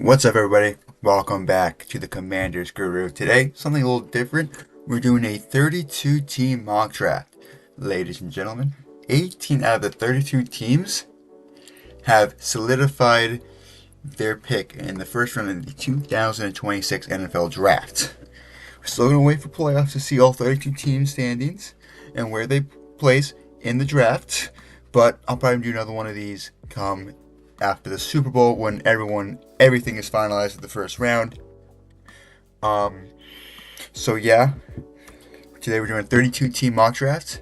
What's up, everybody? Welcome back to the Commanders Guru. Today, something a little different. We're doing a 32 team mock draft. Ladies and gentlemen, 18 out of the 32 teams have solidified their pick in the first round of the 2026 NFL Draft. We're still going to wait for playoffs to see all 32 team standings and where they place in the draft, but I'll probably do another one of these come after the Super Bowl when everything is finalized at the first round. So yeah, today we're doing 32 team mock drafts.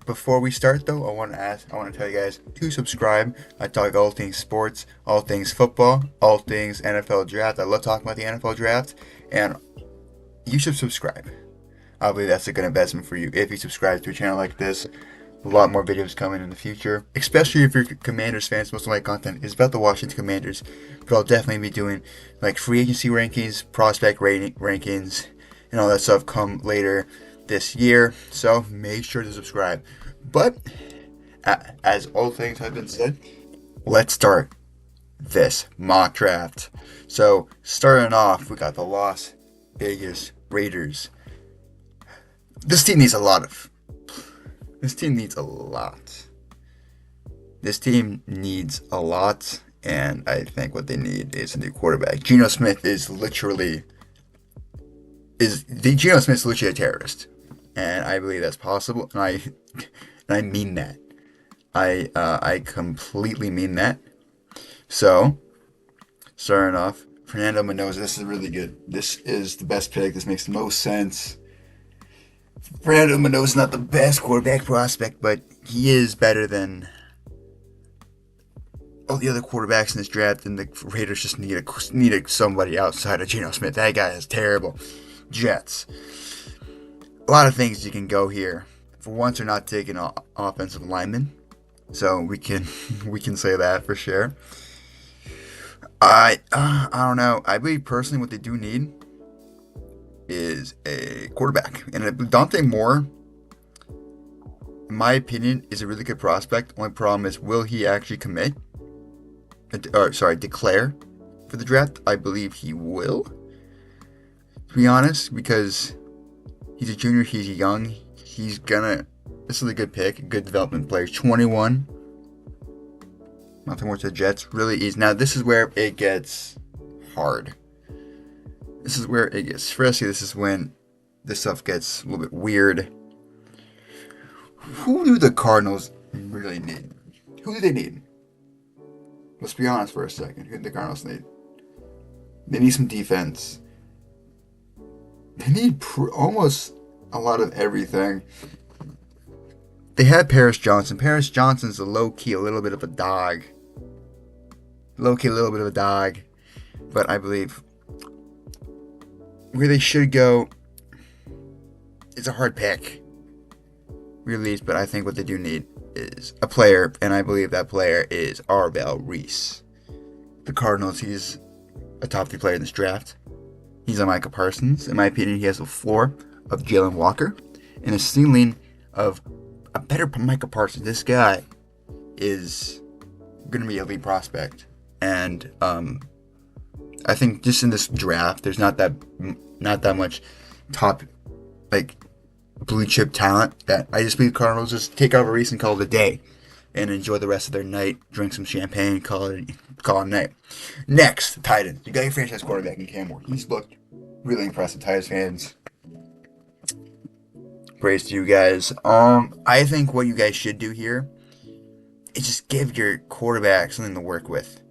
Before we start though, I want to tell you guys to subscribe. I talk all things sports, all things football, all things NFL draft. I love talking about the NFL draft, and you should subscribe. I believe that's a good investment for you if you subscribe to a channel like this. A lot more videos coming in the future, especially if you're Commanders fans. Most of my content is about the Washington Commanders, but I'll definitely be doing like free agency rankings, prospect rankings, and all that stuff come later this year. So make sure to subscribe. But as all things have been said, let's start this mock draft. So starting off, we got the Las Vegas Raiders. This team needs a lot. This team needs a lot, and I think what they need is a new quarterback. Geno Smith's literally a terrorist, and I believe that's possible. And I mean that. I completely mean that. So, starting off, Fernando Mendoza. This is really good. This is the best pick. This makes the most sense. Fernando Mendoza is not the best quarterback prospect, but he is better than all the other quarterbacks in this draft, and the Raiders just needed somebody outside of Geno Smith. That guy is terrible. Jets. A lot of things you can go here. For once, they're not taking offensive linemen, so we can say that for sure. I don't know. I believe personally what they do need is a quarterback. And Dante Moore, in my opinion, is a really good prospect. Only problem is, will he actually declare for the draft? I believe he will, to be honest, because he's a junior, he's young, this is a good pick, a good development player. 21. Nothing more to the Jets. Really easy. Now, this is where it gets hard. This is where it gets frisky. This is when this stuff gets a little bit weird. Who do the Cardinals really need? Who do they need? Let's be honest for a second. Who do the Cardinals need? They need some defense. They need almost a lot of everything. They had Paris Johnson. Paris Johnson's a low-key, a little bit of a dog. But I believe where they should go, it's a hard pick, really, but I think what they do need is a player, and I believe that player is Arbel Reese. The Cardinals, he's a top 3 player in this draft. He's a Micah Parsons. In my opinion, he has a floor of Jalen Walker and a ceiling of a better Micah Parsons. This guy is going to be a lead prospect, and I think just in this draft, there's not that much top, like, blue chip talent that I just believe Cardinals just take out a race and call it a day, and enjoy the rest of their night, drink some champagne, call it a night. Next, Titans. You got your franchise quarterback in Cam Ward. He's looked really impressive. Titans fans, praise to you guys. I think what you guys should do here is just give your quarterback something to work with.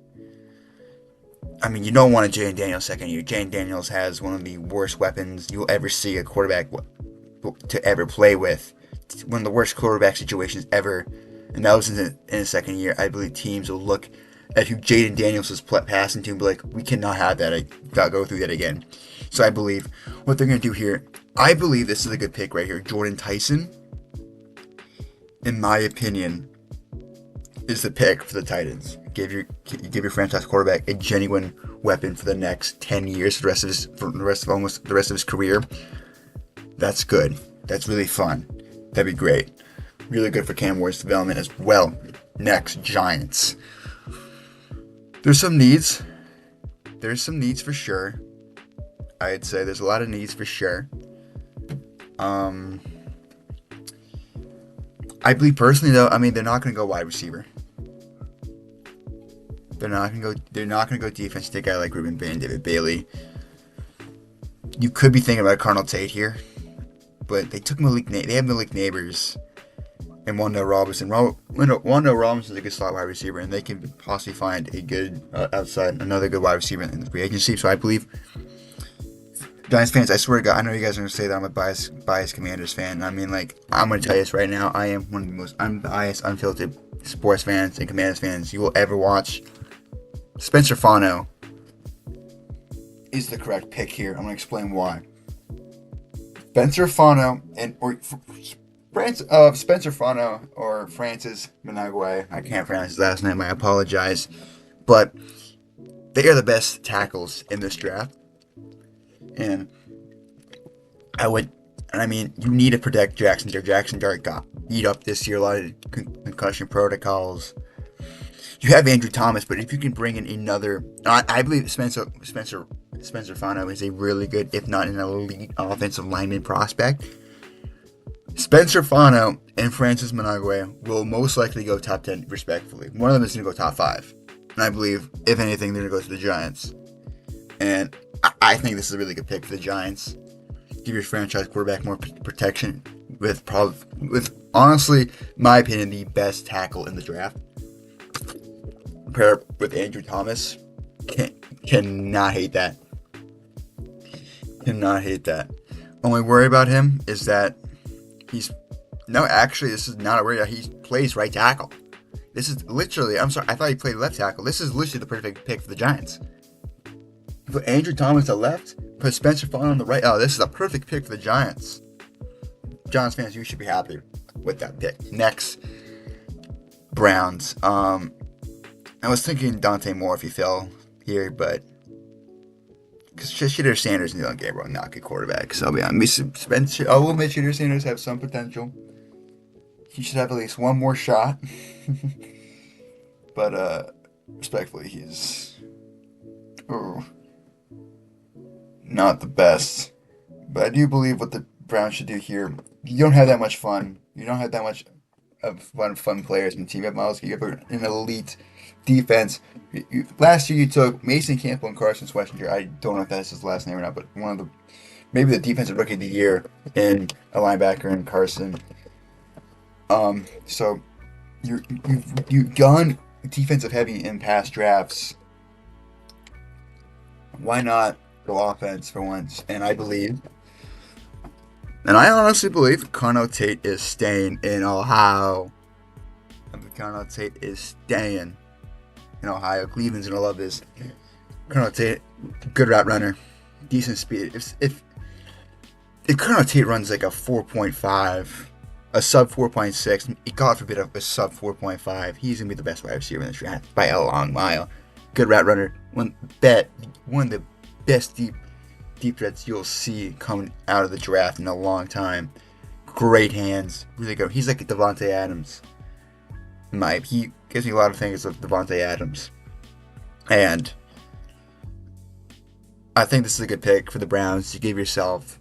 I mean, you don't want a Jayden Daniels second year. Jayden Daniels has one of the worst weapons you'll ever see a quarterback to ever play with. One of the worst quarterback situations ever. And that was in his second year. I believe teams will look at who Jayden Daniels is passing to and be like, we cannot have that. I gotta go through that again. So I believe what they're going to do here, I believe this is a good pick right here. Jordan Tyson, in my opinion, is the pick for the Titans. Give your franchise quarterback a genuine weapon for the next 10 years, for the rest of his career. That's good. That's really fun. That'd be great. Really good for Cam Ward's development as well. Next, Giants. There's some needs. there's some needs for sure. I'd say there's a lot of needs for sure. I believe personally, though, I mean, they're not going to go wide receiver. They're not going to go defense. Take a guy like Ruben Bain, David Bailey. You could be thinking about Cardinal Tate here, but they took They have Malik Neighbors and Wandale Robinson. Wandale Robinson is a good slot wide receiver, and they can possibly find a good another good wide receiver in the free agency. So I believe, Giants fans, I swear to God, I know you guys are going to say that I'm a biased Commanders fan. I mean, like, I'm going to tell you this right now. I am one of the most unbiased, unfiltered sports fans and Commanders fans you will ever watch. Spencer Fano is the correct pick here. I'm going to explain why. Spencer Fano Spencer Fano or Francis Menagwe. I can't pronounce his last name. I apologize. But they are the best tackles in this draft. And you need to protect Jackson Dart. Jackson Dart got beat up this year. A lot of concussion protocols. You have Andrew Thomas, but if you can bring in another, I believe Spencer Fano is a really good, if not an elite, offensive lineman prospect. Spencer Fano and Francis Menagwe will most likely go top 10 respectively. One of them is going to go top 5. And I believe, if anything, they're going to go to the Giants. And I think this is a really good pick for the Giants. Give your franchise quarterback more protection with honestly, my opinion, the best tackle in the draft. Paired with Andrew Thomas. Cannot hate that. Cannot hate that. Only worry about him is that this is not a worry. He plays right tackle. This is literally, I'm sorry, I thought he played left tackle. This is literally the perfect pick for the Giants. Put Andrew Thomas to left, put Spencer Fano on the right. Oh, this is a perfect pick for the Giants. Giants fans, you should be happy with that pick. Next, Browns. I was thinking Dante Moore if he fell here, but because Shadir Sanders and Dylan Gabriel are not good quarterbacks. I'll be honest. I will admit Shadir Sanders have some potential. He should have at least one more shot. But respectfully, he's not the best. But I do believe what the Browns should do here. You don't have that much fun. You don't have that much of fun players in the team. You have Miles. You have an elite defense. Last year you took Mason Campbell and Carson Schwarzenegger. I don't know if that's his last name or not, but maybe the defensive rookie of the year in a linebacker in Carson. So you've gone defensive heavy in past drafts. Why not go offense for once? And I honestly believe Cardinal Tate is staying in Ohio. Cardinal Tate is staying in Ohio. Cleveland's gonna love this. Cardinal Tate, good route runner, decent speed. If Cardinal Tate runs like a 4.5, a sub 4.6, God forbid a sub 4.5, he's gonna be the best wide receiver in the draft by a long mile. Good route runner. One of the best deep threats you'll see coming out of the draft in a long time. Great hands, really good. He's like a Devontae Adams. He gives me a lot of things of Devontae Adams. And I think this is a good pick for the Browns to give yourself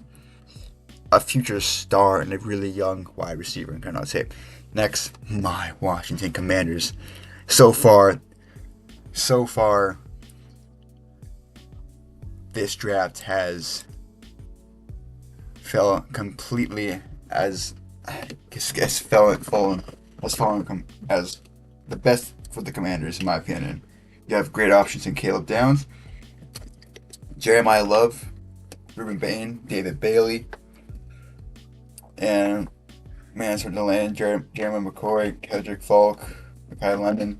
a future star and a really young wide receiver in Cardinal Tate. Next, my Washington Commanders. So far, this draft has fallen completely as fallen as the best for the Commanders, in my opinion. You have great options in Caleb Downs, Jeremiah Love, Ruben Bain, David Bailey, and Mansford Deland, Jeremy McCoy, Kendrick Falk, Mekhi London.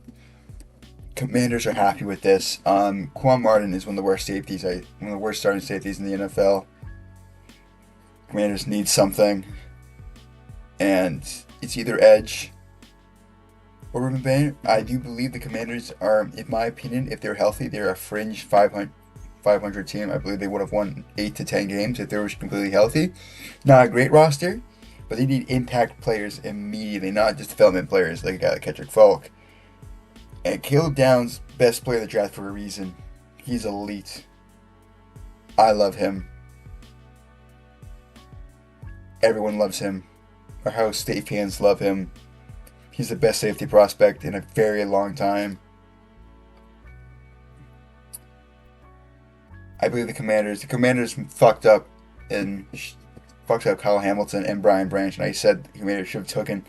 Commanders are happy with this. Quan Martin is one of the worst starting safeties in the NFL. Commanders need something, and it's either edge or Ruben Bain. I do believe the Commanders are, in my opinion, if they're healthy, they're a fringe 500 team. I believe they would have won 8 to 10 games if they were completely healthy. Not a great roster, but they need impact players immediately, not just development players like a guy like Kendrick Falk. And Caleb Downs, best player in the draft for a reason. He's elite. I love him. Everyone loves him. Ohio State fans love him. He's the best safety prospect in a very long time. I believe the Commanders fucked up Kyle Hamilton and Brian Branch, and I said the Commanders should have taken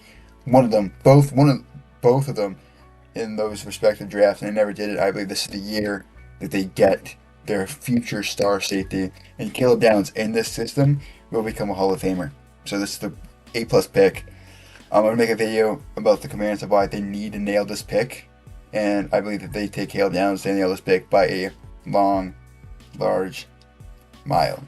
both of them in those respective drafts, and they never did it. I believe this is the year that they get their future star safety, and Caleb Downs in this system will become a Hall of Famer. So this is the A+ pick. I'm going to make a video about the Commanders of why they need to nail this pick, and I believe that they take Caleb Downs, they nail this pick by a large mile.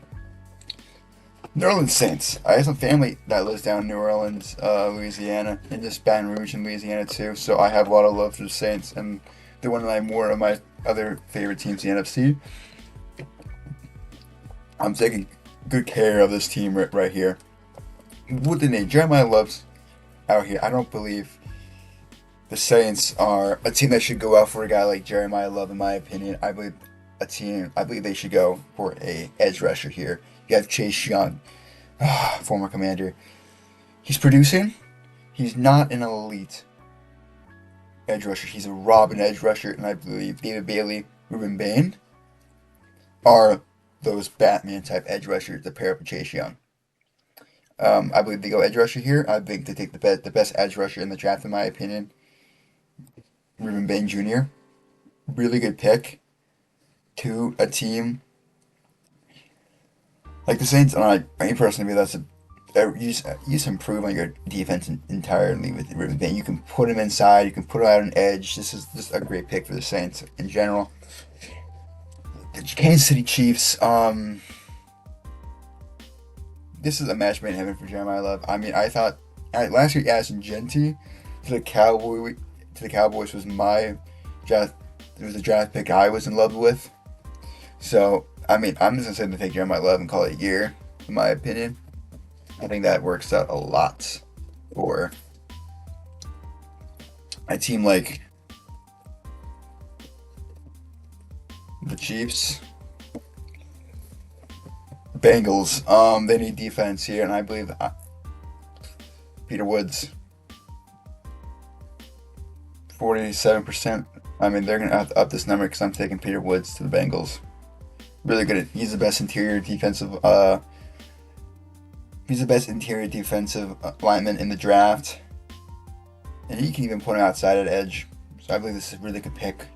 New Orleans Saints. I have some family that lives down in New Orleans, Louisiana, and just Baton Rouge in Louisiana too. So I have a lot of love for the Saints, and they're one of my other favorite teams in the NFC. I'm taking good care of this team right here. What the name? Jeremiah Love's out here. I don't believe the Saints are a team that should go out for a guy like Jeremiah Love, in my opinion. I believe they should go for a edge rusher here. You have Chase Young, former Commander. He's producing. He's not an elite edge rusher. He's a Robin edge rusher, and I believe David Bailey, Ruben Bain are those Batman type edge rushers to pair up with Chase Young. I believe they go edge rusher here. I think they take the best edge rusher in the draft, in my opinion. Ruben Bain Jr. Really good pick to a team like the Saints. I personally believe you just improve on your defense entirely with Ruben Bain. You can put him inside. You can put him out on edge. This is just a great pick for the Saints in general. The Kansas City Chiefs. This is a match made in heaven for Jeremiah Love. I mean, I thought last year adding Genty to the Cowboys was my draft. It was a draft pick I was in love with. So I mean, I'm just gonna say they take Jeremiah Love and call it a year. In my opinion, I think that works out a lot for a team like the Chiefs. Bengals, they need defense here, and I believe Peter Woods, 47%. I mean, they're gonna have to up this number because I'm taking Peter Woods to the Bengals. Really good. He's the best interior defensive. He's the best interior defensive lineman in the draft, and he can even put him outside at edge. So I believe this is a really good pick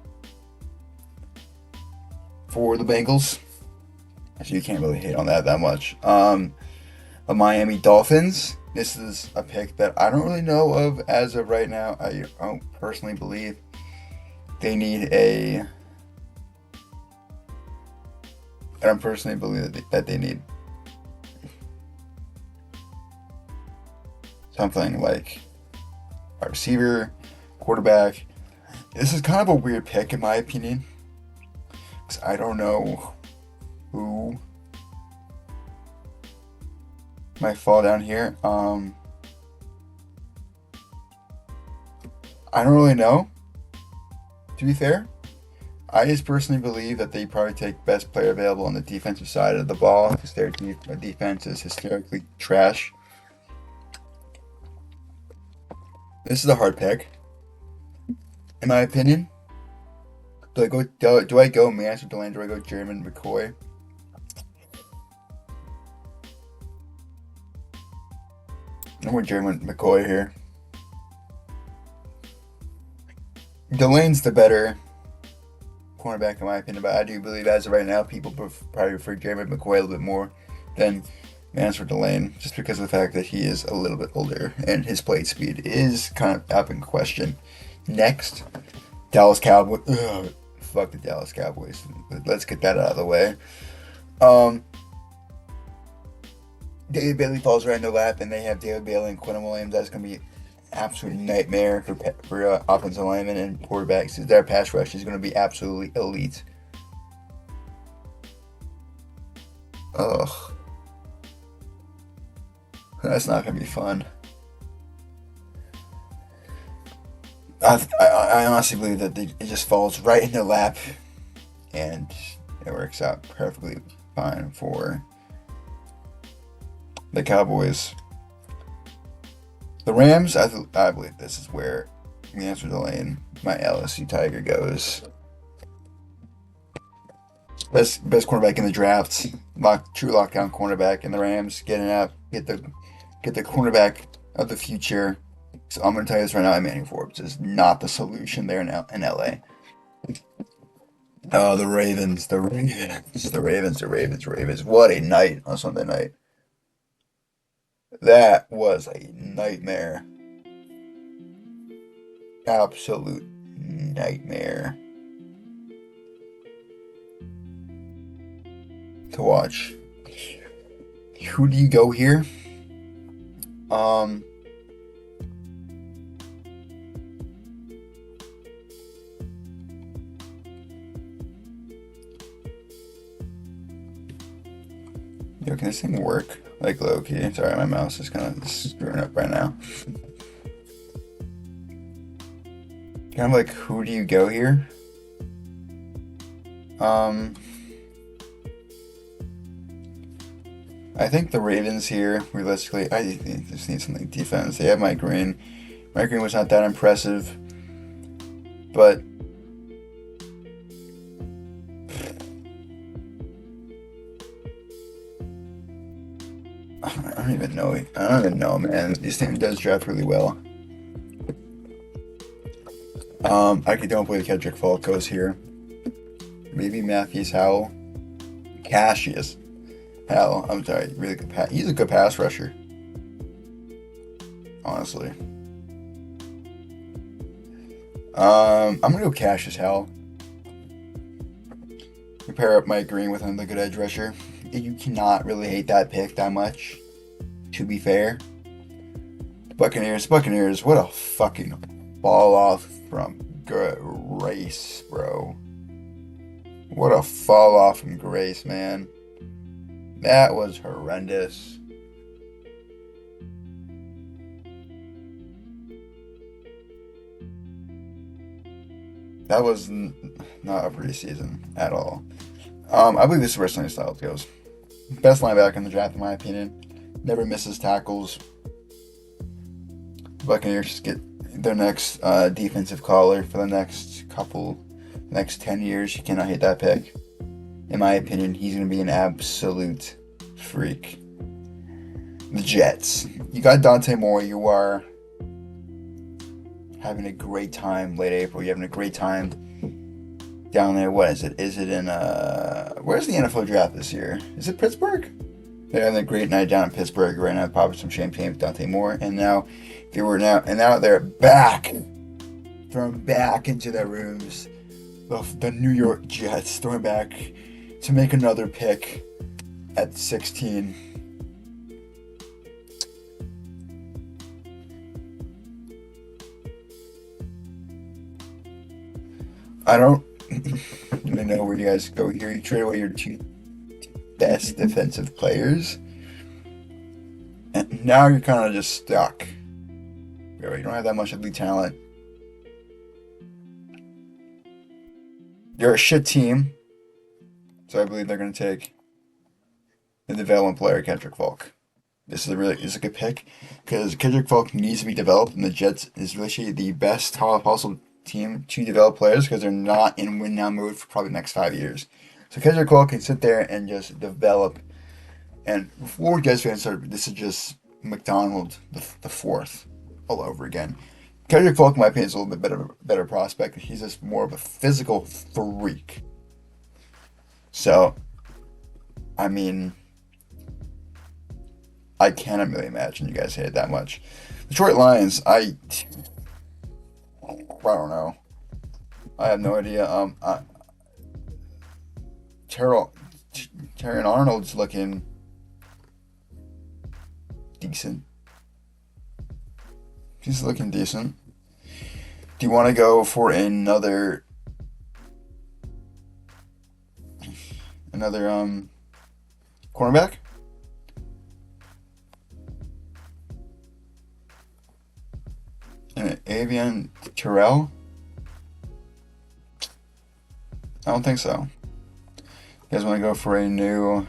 for the Bengals. Actually, you can't really hate on that much. The Miami Dolphins. This is a pick that I don't really know of as of right now. I don't personally believe they need a. I don't personally believe that they need something like a receiver, quarterback. This is kind of a weird pick in my opinion, because I don't know who might fall down here. I don't really know, to be fair. I just personally believe that they probably take best player available on the defensive side of the ball, because their defense is hysterically trash. This is a hard pick, in my opinion. Do I go Mance or Delane? Do I go Jeremy McCoy? I'm with Jeremy McCoy here. Delane's the better cornerback in my opinion, but I do believe as of right now, people probably prefer Jeremy McCoy a little bit more than Mance or Delane, just because of the fact that he is a little bit older and his plate speed is kind of up in question. Next, Dallas Cowboys. Ugh, fuck the Dallas Cowboys. Let's get that out of the way. David Bailey falls right in their lap, and they have David Bailey and Quentin Williams. That's going to be an absolute nightmare for offensive linemen and quarterbacks. Their pass rush is going to be absolutely elite. Ugh. That's not going to be fun. I honestly believe that it just falls right in their lap, and it works out perfectly fine for the Cowboys. The Rams, I believe this is where the answer to the lane, my LSU Tiger goes. Best cornerback in the draft, true lockdown cornerback in the Rams. Get the cornerback of the future. So I'm gonna tell you this right now, Manning Forbes is not the solution there now in LA. Oh, the Ravens, the Ravens, the Ravens, the Ravens, Ravens. What a night on Sunday night. That was a nightmare. Absolute nightmare to watch. Who do you go here? Um, Yo, can this thing work? Like low key. Sorry, my mouse is kind of screwing up right now. Kind of like, who do you go here? Um, I think the Ravens here, realistically, I just need something defense. They have Mike Green. Mike Green was not that impressive, but I don't even know. I don't even know, man. This team does draft really well. I don't believe Kedrick Falk goes here. Maybe Matthews Howell. Cassius Howell. I'm sorry, really good he's a good pass rusher. Honestly. I'm gonna go Cassius Howell. You pair up Mike Green with another good edge rusher. You cannot really hate that pick that much. To be fair. Buccaneers, what a fucking ball off from Grace, bro. What a fall off from Grace, man. That was horrendous. That was not a preseason at all. I believe this is where Sonny Styles goes. Best linebacker in the draft, in my opinion. Never misses tackles. Buccaneers get their next defensive caller for the next 10 years. You cannot hate that pick. In my opinion, he's going to be an absolute freak. The Jets. You got Dante Moore. You are having a great time late April. You're having a great time down there. What is it? Is it in where's the NFL draft this year? Is it Pittsburgh? They're having a great night down in Pittsburgh right now, popping some champagne with Dante Moore, and now they're back, thrown back into their rooms. The New York Jets throwing back to make another pick at 16. I don't even know where you guys go here. You trade away your two best defensive players, and now you're kind of just stuck. You don't have that much elite talent. You're a shit team, so I believe they're going to take the development player, Kendrick Falk. This is a good pick because Kendrick Falk needs to be developed, and the Jets is really the best possible team to develop players because they're not in win now mode for probably the next 5 years. So Kendrick Falk can sit there and just develop. And before Jets fans start, this is just McDonald the fourth all over again. Kendrick Falk, in my opinion, is a little bit better prospect. He's just more of a physical freak. So, I mean, I cannot really imagine you guys hate it that much. Detroit Lions, I don't know. I have no idea. Terran Arnold's looking decent. He's looking decent. Do you want to go for another cornerback? Avian Terrell? I don't think so. You guys want to go for a new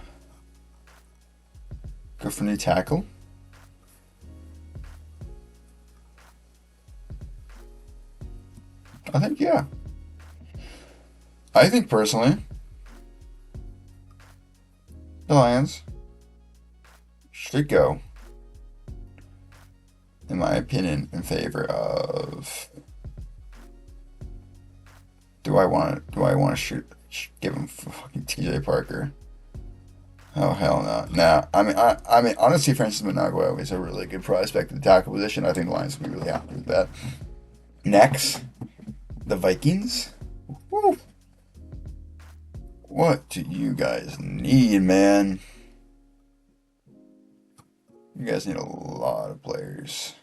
tackle? I think yeah. I think personally, the Lions should go, in my opinion, in favor of. Do I want to give him fucking T.J. Parker? Oh hell no! Nah, I mean, honestly, Francis Managua is a really good prospect at the tackle position. I think the Lions will be really happy with that. Next, the Vikings. Woo. What do you guys need, man? You guys need a lot of players.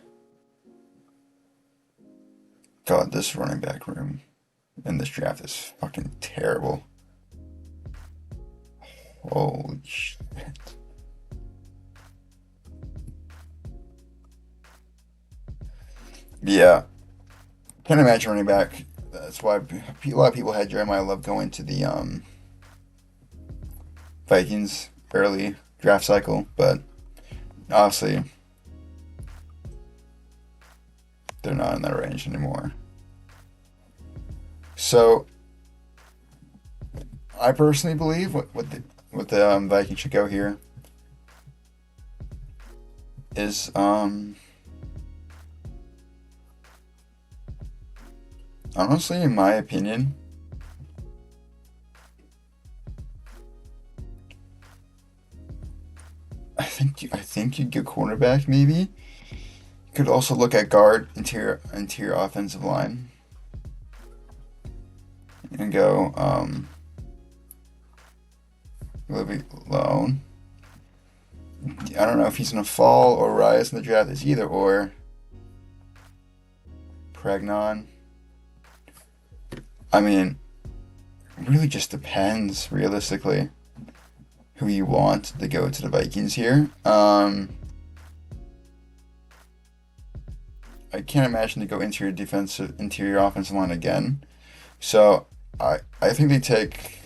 God, this running back room in this draft is fucking terrible. Holy shit. Yeah. Can't imagine running back. That's why a lot of people had Jeremiah Love going to the Vikings early draft cycle, but honestly, they're not in that range anymore. So, I personally believe what the Vikings should go here is honestly, in my opinion, I think you'd go cornerback maybe. You could also look at guard, interior offensive line, and go Libby Loan. I don't know if he's gonna fall or rise in the draft. It's either or. Pregnon. I mean, it really just depends, realistically, who you want to go to the Vikings here. I can't imagine to go interior offensive line again. So I think they take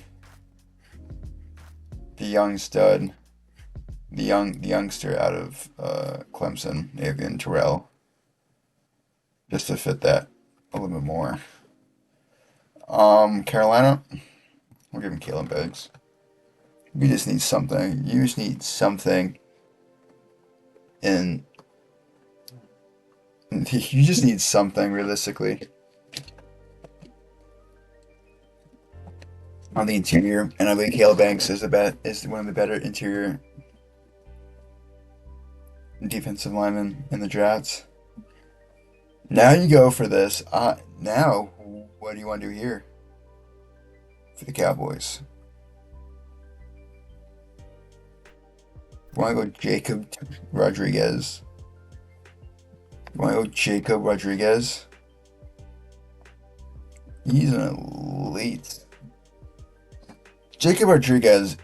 the young stud, the youngster out of Clemson, Avian Terrell, just to fit that a little bit more. Carolina, we'll give him Kalen Beggs. You just need something. You just need something, and you just need something realistically on the interior. And I believe Caleb Banks is one of the better interior defensive linemen in the drafts. Now you go for this. Now, what do you want to do here for the Cowboys? You want to go Jacob Rodriguez? You want to go Jacob Rodriguez? He's an elite. Jacob Rodriguez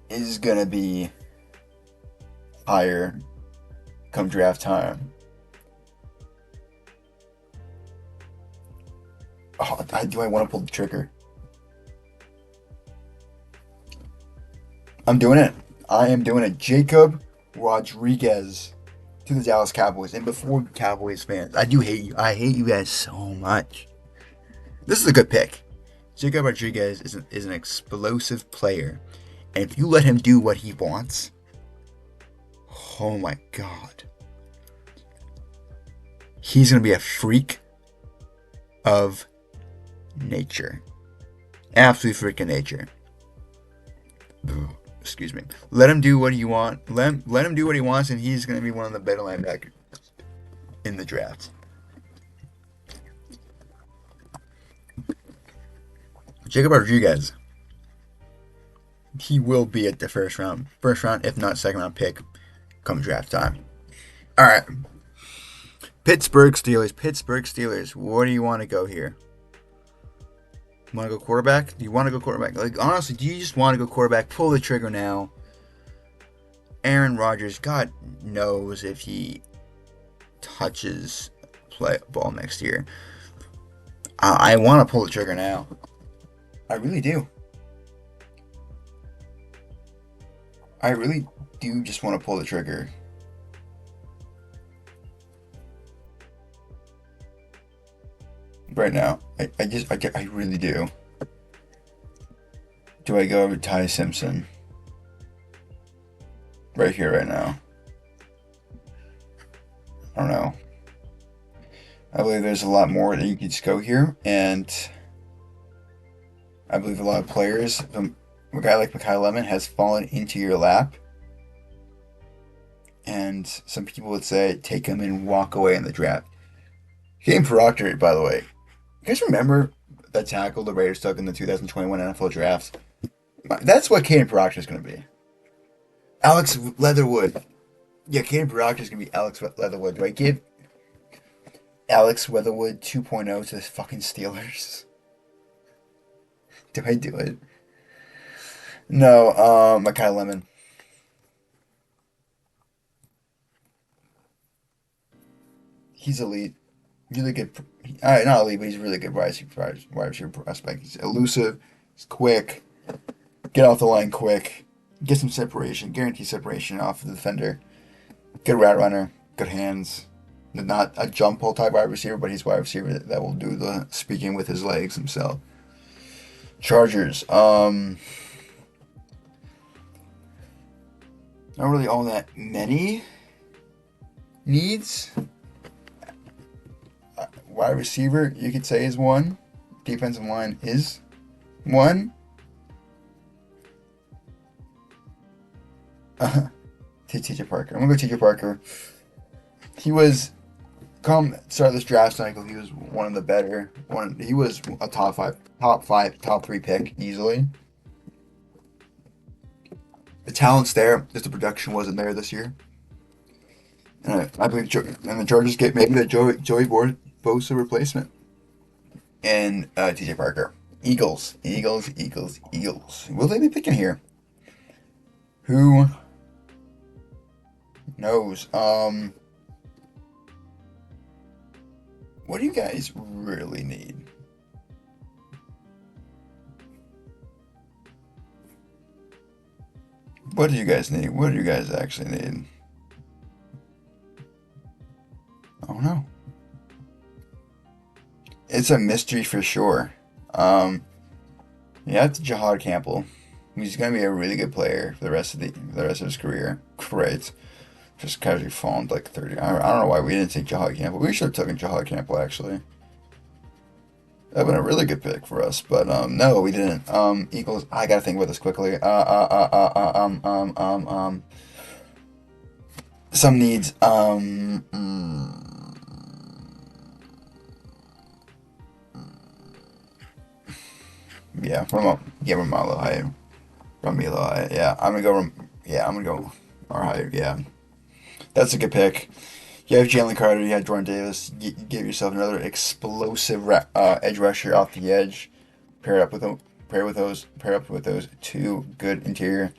is going to be higher come draft time. Oh, do I want to pull the trigger? I'm doing it. I am doing it. Jacob Rodriguez to the Dallas Cowboys. And before Cowboys fans, I do hate you. I hate you guys so much. This is a good pick. Jacob Rodriguez is an explosive player. And if you let him do what he wants, oh my God. He's going to be a freak of nature. Absolute freaking nature. Excuse me. Let him do what he wants. Let him do what he wants, and he's going to be one of the better linebackers in the draft. Jacob Rodriguez. He will be at the first round, if not second round pick, come draft time. All right. Pittsburgh Steelers. Where do you want to go here? You want to go quarterback? Do you want to go quarterback? Like, honestly, do you just want to go quarterback? Pull the trigger now. Aaron Rodgers, God knows if he touches play ball next year. I want to pull the trigger now. I really do. I really do just want to pull the trigger right now. I really do. Do I go with Ty Simpson right here, right now? I don't know. I believe there's a lot more that you could just go here, and I believe a lot of players, a guy like Mikhail Lemon has fallen into your lap, and some people would say take him and walk away in the draft. Game Proctor, by the way. You guys remember that tackle the Raiders took in the 2021 NFL draft? That's what Caden Proctor is going to be. Alex Leatherwood. Yeah, Caden Proctor is going to be Alex Leatherwood. Do I give Alex Leatherwood 2.0 to the fucking Steelers? Do I do it? No, Mikhail Lemon. He's elite. Really good. Not elite, but he's a really good wide receiver prospect. He's elusive. He's quick. Get off the line quick. Get some separation. Guarantee separation off the defender. Good route runner. Good hands. Not a jump ball type wide receiver, but he's wide receiver that will do the speaking with his legs himself. Chargers. Not really all that many needs. Wide receiver, you could say, is one. Defensive line is one. TJ Parker. I'm gonna go TJ Parker. He was come start this draft cycle. He was one of the better. He was a top three pick easily. The talent's there, just the production wasn't there this year. And I believe, and the Chargers get maybe the Joey Bosa replacement. And TJ Parker. Eagles. Will they be picking here? Who knows? What do you guys really need? What do you guys need? What do you guys actually need? I don't know. It's a mystery for sure. Yeah, it's Jahad Campbell. He's gonna be a really good player for the rest of his career. Great. Just casually fallen to like 30. I don't know why we didn't take Jahad Campbell. We should have taken Jahad Campbell actually. That'd been a really good pick for us, but no, we didn't. Eagles. I gotta think about this quickly. Some needs. Yeah, Romalo Hyde. Romelo Hyde. Yeah, I'm gonna go. Yeah, I'm gonna go. Or Hyde. Yeah, that's a good pick. You have Jalen Carter. You have Jordan Davis. You give yourself another explosive edge rusher off the edge. Pair up with those two good interior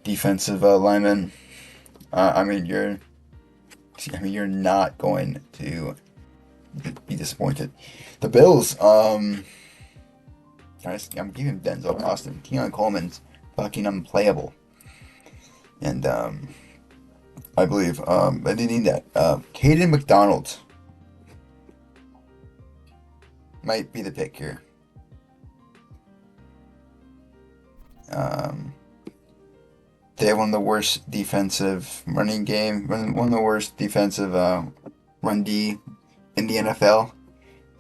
defensive linemen. I mean, you're not going to be disappointed. The Bills. I'm giving Denzel Austin. Keon Coleman's fucking unplayable, and I believe I didn't need that. Caden McDonald might be the pick here. They have one of the worst defensive running game, one of the worst defensive run D in the NFL,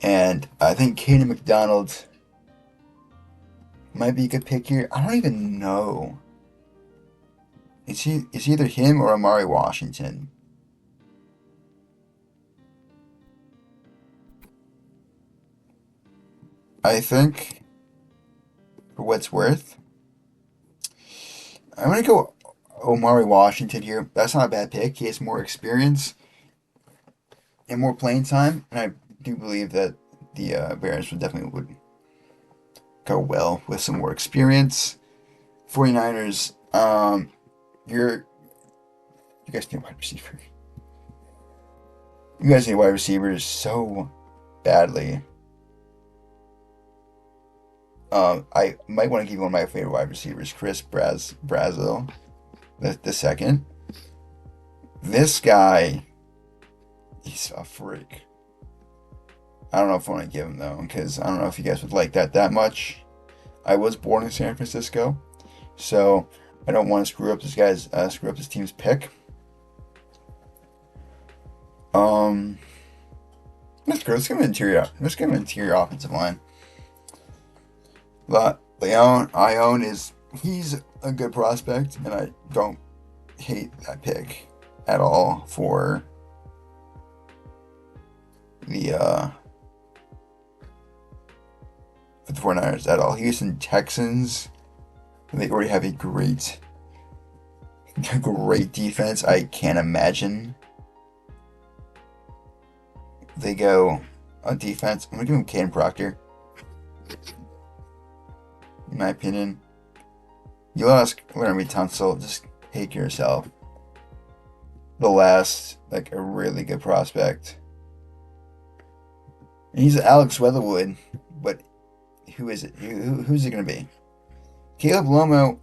and I think Caden McDonald might be a good pick here. I don't even know. It's either him or Amari Washington. I think, for what it's worth, I'm gonna go Omari Washington here. That's not a bad pick. He has more experience and more playing time, and I do believe that the Bears would go well with some more experience. 49ers, you guys need a wide receiver. You guys need wide receivers so badly. I might want to give you one of my favorite wide receivers, Chris Brazil, the second. This guy, he's a freak. I don't know if I want to give him though, because I don't know if you guys would like that much. I was born in San Francisco, so I don't want to screw up this team's pick. Um, let's go. Let's give him interior. Let's give him interior offensive line. But Ione he's a good prospect, and I don't hate that pick at all the uh for the 49ers at all. Houston Texans, they already have a great defense. I can't imagine they go on defense. I'm gonna give him Caden Proctor. In my opinion, you lost Laramie Tunsil. Just take yourself. The last, like a really good prospect. And he's Alex Weatherwood, but who is it? Who's it gonna be? Caleb Lomo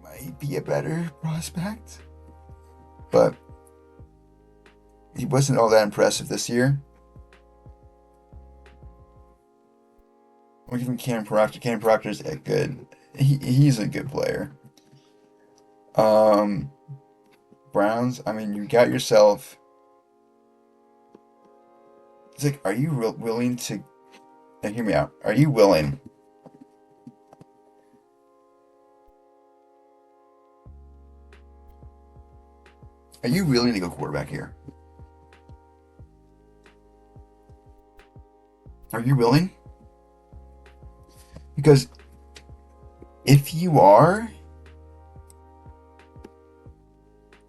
might be a better prospect, but he wasn't all that impressive this year. We're giving Cam Proctor. Cam Proctor's a good. He's a good player. Um, Browns. I mean, you got yourself. It's like, are you willing to? Now, hear me out. Are you willing? Are you willing to go quarterback here? Are you willing? Because if you are,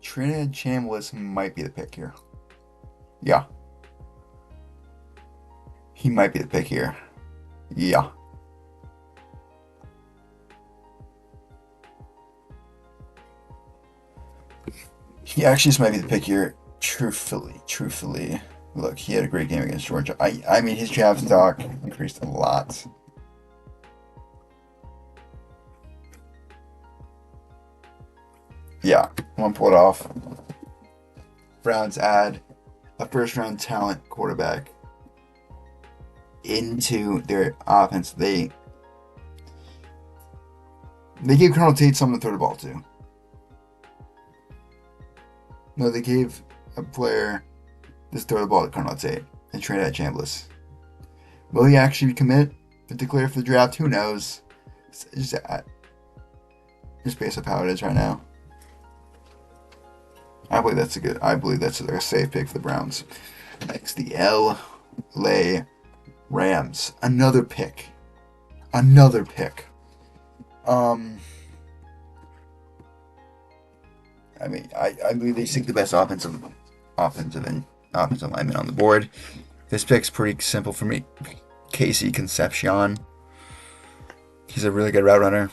Trinidad Chambliss might be the pick here. Yeah. He might be the pick here. Yeah. He actually just might be the pick here. Truthfully. Look, he had a great game against Georgia. I mean, his draft stock increased a lot. Yeah, I'm gonna pull it off. Browns add a first round talent quarterback into their offense. They gave Colonel Tate someone to throw the ball to. No, they gave a player to throw the ball to Colonel Tate and Trinidad Chambliss. Will he actually commit to declare for the draft? Who knows? Just based off how it is right now. I believe that's a safe pick for the Browns. Next, the LA Rams. Another pick. I mean, I believe they seek the best offensive lineman on the board. This pick's pretty simple for me. Casey Concepcion. He's a really good route runner.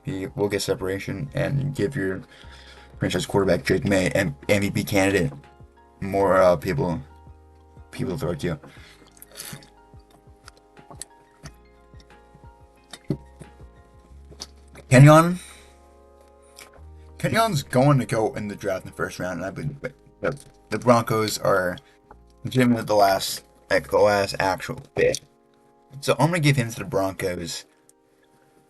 He will get separation and give your franchise quarterback Drake May and MVP candidate more people to throw to you. Kenyon's going to go in the draft in the first round, and I believe the Broncos are legitimately the last actual pick. So I'm gonna give him to the Broncos,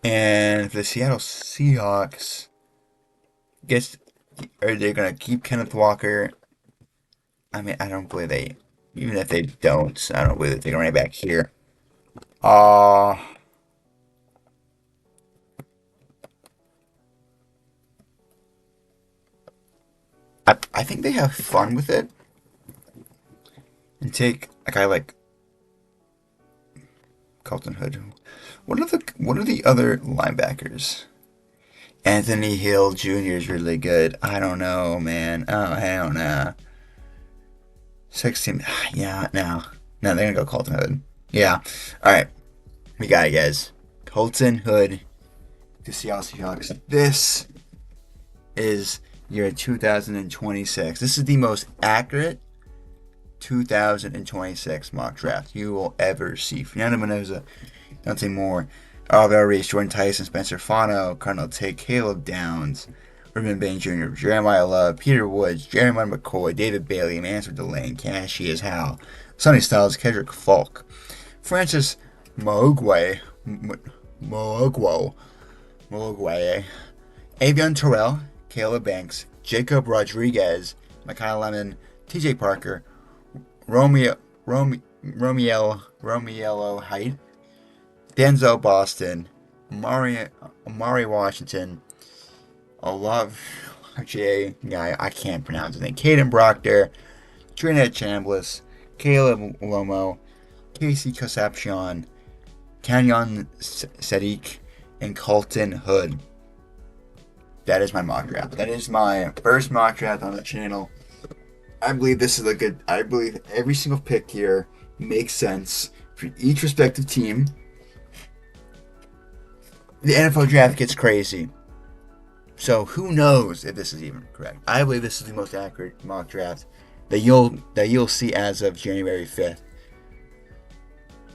and for the Seattle Seahawks, are they gonna keep Kenneth Walker? I mean, I don't believe even if they don't, I don't believe they're taking right back here. Uh, I think they have fun with it and take a guy like Colton Hood. What are the other linebackers? Anthony Hill Jr. is really good. I don't know, man. Oh, hell no. 16. Yeah, no. No, they're gonna go Colton Hood. Yeah. Alright. We got it, guys. Colton Hood to Seattle Seahawks. This is year 2026. This is the most accurate 2026 mock draft you will ever see. Fernando Mendoza Dante Moore, Alvaro Reese, Jordan Tyson, Spencer Fano, Cardinal Tate, Caleb Downs, Ruben Bain Jr., Jeremiah Love, Peter Woods, Jeremiah McCoy, David Bailey, Mansfield Delane, Cassius Howe, Sonny Styles, Kendrick Falk, Francis Moogway, Moogway, Avion Terrell, Caleb Banks, Jacob Rodriguez, Micaiah Lemon, TJ Parker, Romiello Height, Denzel Boston, Amari Washington, a love J guy I can't pronounce his name, Caden Proctor, Trinidad Chambliss, Caleb Lomo, Casey Concepcion, Canyon Sadiq, and Colton Hood. That is my mock draft. That is my first mock draft on the channel. I believe this is a good. I believe every single pick here makes sense for each respective team. The NFL draft gets crazy. So who knows if this is even correct? I believe this is the most accurate mock draft that you'll see as of January 5th.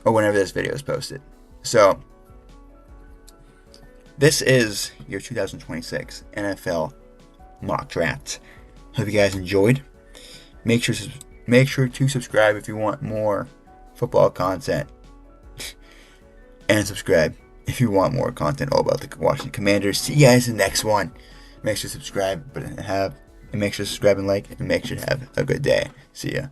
Or whenever this video is posted. So this is your 2026 NFL mock draft. Hope you guys enjoyed. Make sure to subscribe if you want more football content, and subscribe if you want more content all about the Washington Commanders. See you guys in the next one. Make sure to subscribe, and make sure to subscribe and like, and make sure to have a good day. See ya.